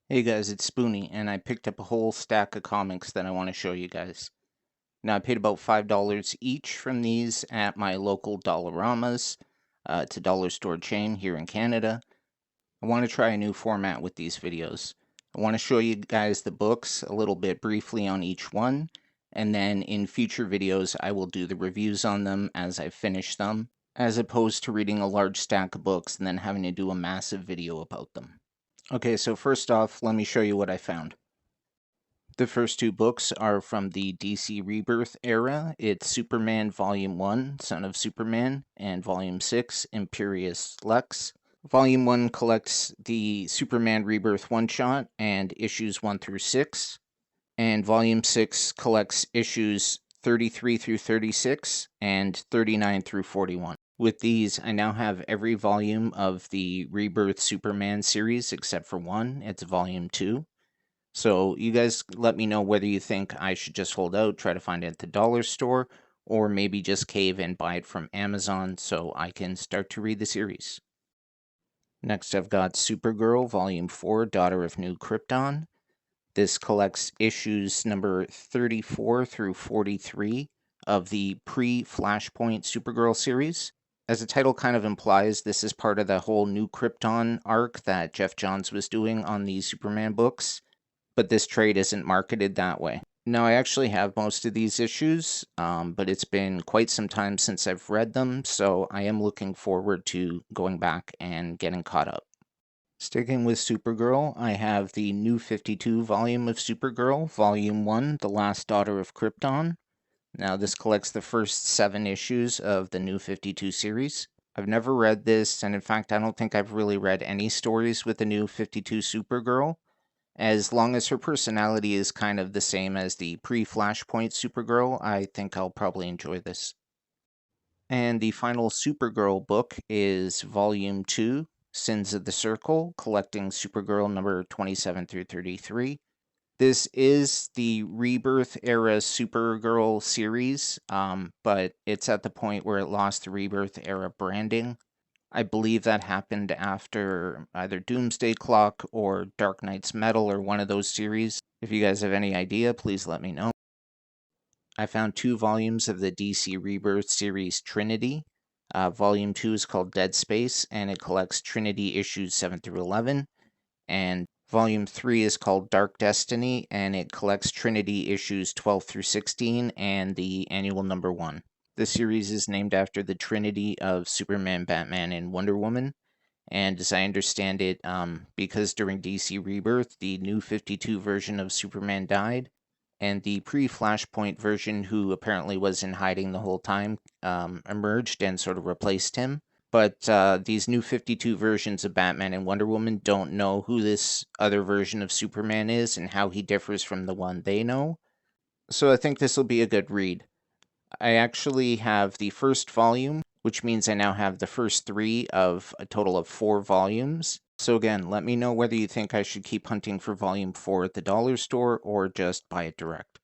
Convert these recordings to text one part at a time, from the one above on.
Hey guys, it's Spoonie, and I picked up a whole stack of comics that I want to show you guys. Now, I paid about $5 each from these at my local Dollaramas. It's a dollar store chain here in Canada. I want to try a new format with these videos. I want to show you guys the books a little bit briefly on each one, and then in future videos I will do the reviews on them as I finish them, as opposed to reading a large stack of books and then having to do a massive video about them. Okay, so first off, let me show you what I found. The first two books are from the DC Rebirth era. It's Superman Volume 1, Son of Superman, and Volume 6, Imperious Lex. Volume 1 collects the Superman Rebirth one-shot and issues 1 through 6, and Volume 6 collects issues 33 through 36 and 39 through 41. With these, I now have every volume of the Rebirth Superman series except for one. It's Volume 2. So you guys let me know whether you think I should just hold out, try to find it at the dollar store, or maybe just cave and buy it from Amazon so I can start to read the series. Next, I've got Supergirl, Volume 4, Daughter of New Krypton. This collects issues number 34 through 43 of the pre-Flashpoint Supergirl series. As the title kind of implies, this is part of the whole New Krypton arc that Geoff Johns was doing on the Superman books, but this trade isn't marketed that way. Now, I actually have most of these issues, but it's been quite some time since I've read them, so I am looking forward to going back and getting caught up. Sticking with Supergirl, I have the New 52 volume of Supergirl, Volume 1, The Last Daughter of Krypton. Now, this collects the first 7 issues of the New 52 series. I've never read this, and in fact, I don't think I've really read any stories with the New 52 Supergirl. As long as her personality is kind of the same as the pre-Flashpoint Supergirl, I think I'll probably enjoy this. And the final Supergirl book is Volume 2, Sins of the Circle, collecting Supergirl number 27 through 33. This is the Rebirth era Supergirl series, but it's at the point where it lost the Rebirth era branding. I believe that happened after either Doomsday Clock or Dark Knight's Metal or one of those series. If you guys have any idea, please let me know. I found 2 volumes of the DC Rebirth series Trinity. Volume 2 is called Dead Space, and it collects Trinity issues 7 through 11. And Volume 3 is called Dark Destiny, and it collects Trinity issues 12 through 16 and the annual number 1. The series is named after the Trinity of Superman, Batman, and Wonder Woman. And as I understand it, because during DC Rebirth, the New 52 version of Superman died, and the pre-Flashpoint version, who apparently was in hiding the whole time, emerged and sort of replaced him. But these New 52 versions of Batman and Wonder Woman don't know who this other version of Superman is and how he differs from the one they know. So I think this will be a good read. I actually have the first volume, which means I now have the first 3 of a total of 4 volumes. So again, let me know whether you think I should keep hunting for Volume 4 at the dollar store or just buy it direct.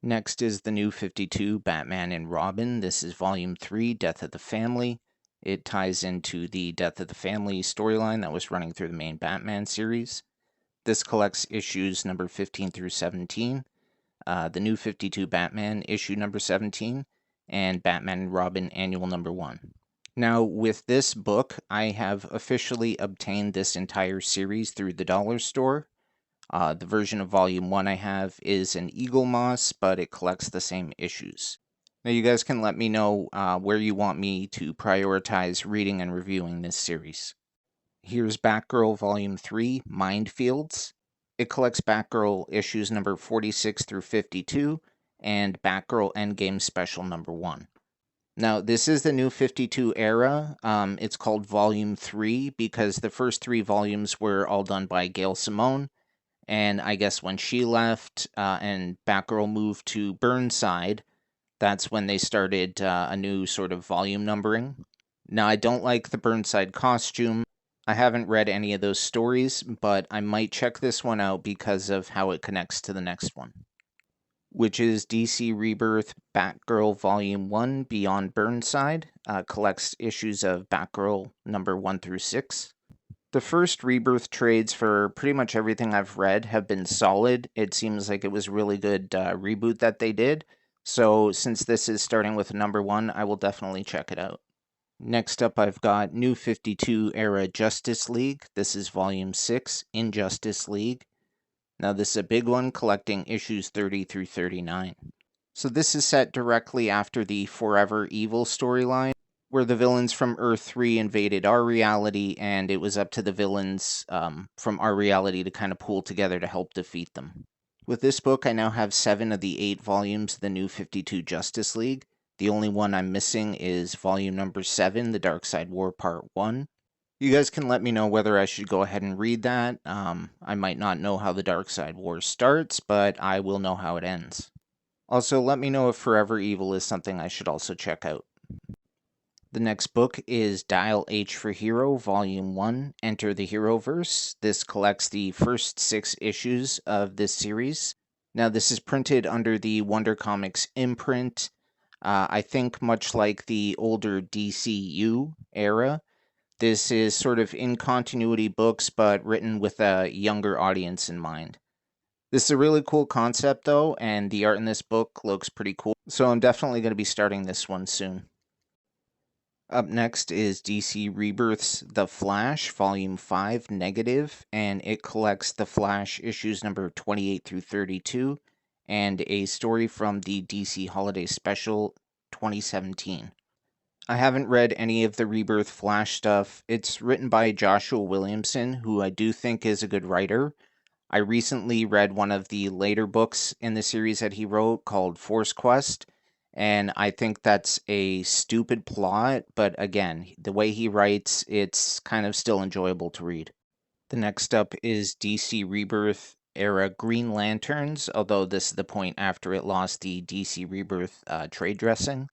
Next is the New 52 Batman and Robin. This is Volume 3, Death of the Family. It ties into the Death of the Family storyline that was running through the main Batman series. This collects issues number 15 through 17. The New 52 Batman, issue number 17, and Batman and Robin, annual number 1. Now, with this book, I have officially obtained this entire series through the dollar store. The version of Volume 1 I have is an Eagle Moss, but it collects the same issues. Now, you guys can let me know where you want me to prioritize reading and reviewing this series. Here's Batgirl Volume 3, Mindfields. It collects Batgirl issues number 46 through 52 and Batgirl Endgame Special number 1. Now, this is the New 52 era. It's called Volume 3 because the first 3 volumes were all done by Gail Simone. And I guess when she left and Batgirl moved to Burnside, that's when they started a new sort of volume numbering. Now, I don't like the Burnside costume. I haven't read any of those stories, but I might check this one out because of how it connects to the next one, which is DC Rebirth Batgirl Volume 1 Beyond Burnside. Collects issues of Batgirl number 1 through 6. The first Rebirth trades for pretty much everything I've read have been solid. It seems like it was a really good reboot that they did. So since this is starting with number 1, I will definitely check it out. Next up, I've got New 52 Era Justice League. This is Volume 6, Injustice League. Now this is a big one, collecting issues 30 through 39. So this is set directly after the Forever Evil storyline, where the villains from Earth 3 invaded our reality, and it was up to the villains from our reality to kind of pool together to help defeat them. With this book, I now have 7 of the 8 volumes of the New 52 Justice League. The only one I'm missing is volume number 7, The Darkseid War Part 1. You guys can let me know whether I should go ahead and read that. I might not know how the Darkseid War starts, but I will know how it ends. Also, let me know if Forever Evil is something I should also check out. The next book is Dial H for Hero, Volume 1, Enter the Heroverse. This collects the first 6 issues of this series. Now, this is printed under the Wonder Comics imprint. I think much like the older DCU era, this is sort of in continuity books, but written with a younger audience in mind. This is a really cool concept, though, and the art in this book looks pretty cool, so I'm definitely going to be starting this one soon. Up next is DC Rebirth's The Flash, Volume 5, Negative, and it collects The Flash issues number 28 through 32, and a story from the DC Holiday Special 2017. I haven't read any of the Rebirth Flash stuff. It's written by Joshua Williamson, who I do think is a good writer. I recently read one of the later books in the series that he wrote called Force Quest, and I think that's a stupid plot, but again, the way he writes, it's kind of still enjoyable to read. The next up is DC Rebirth era Green Lanterns, although this is the point after it lost the DC Rebirth trade dressing.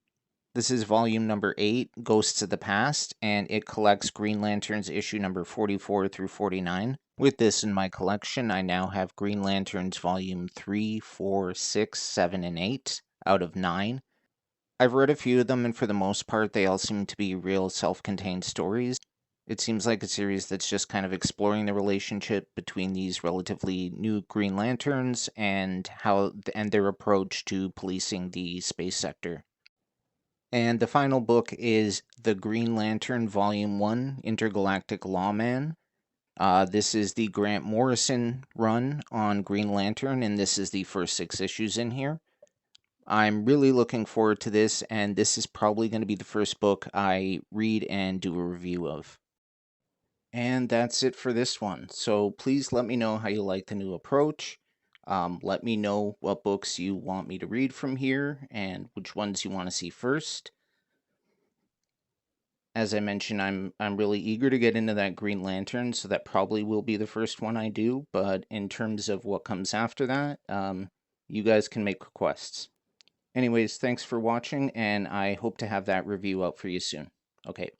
This is volume number 8, Ghosts of the Past, and it collects Green Lanterns issue number 44 through 49. With this in my collection, I now have Green Lanterns volume 3, 4, 6, 7, and 8 out of 9. I've read a few of them, and for the most part, they all seem to be real self-contained stories. It seems like a series that's just kind of exploring the relationship between these relatively new Green Lanterns and their approach to policing the space sector. And the final book is The Green Lantern Volume 1, Intergalactic Lawman. This is the Grant Morrison run on Green Lantern, and this is the first 6 issues in here. I'm really looking forward to this, and this is probably going to be the first book I read and do a review of. And that's it for this one. So please let me know how you like the new approach. Let me know what books you want me to read from here and which ones you want to see first. As I mentioned, I'm really eager to get into that Green Lantern, so that probably will be the first one I do. But in terms of what comes after that, you guys can make requests. Anyways, thanks for watching, and I hope to have that review out for you soon. Okay.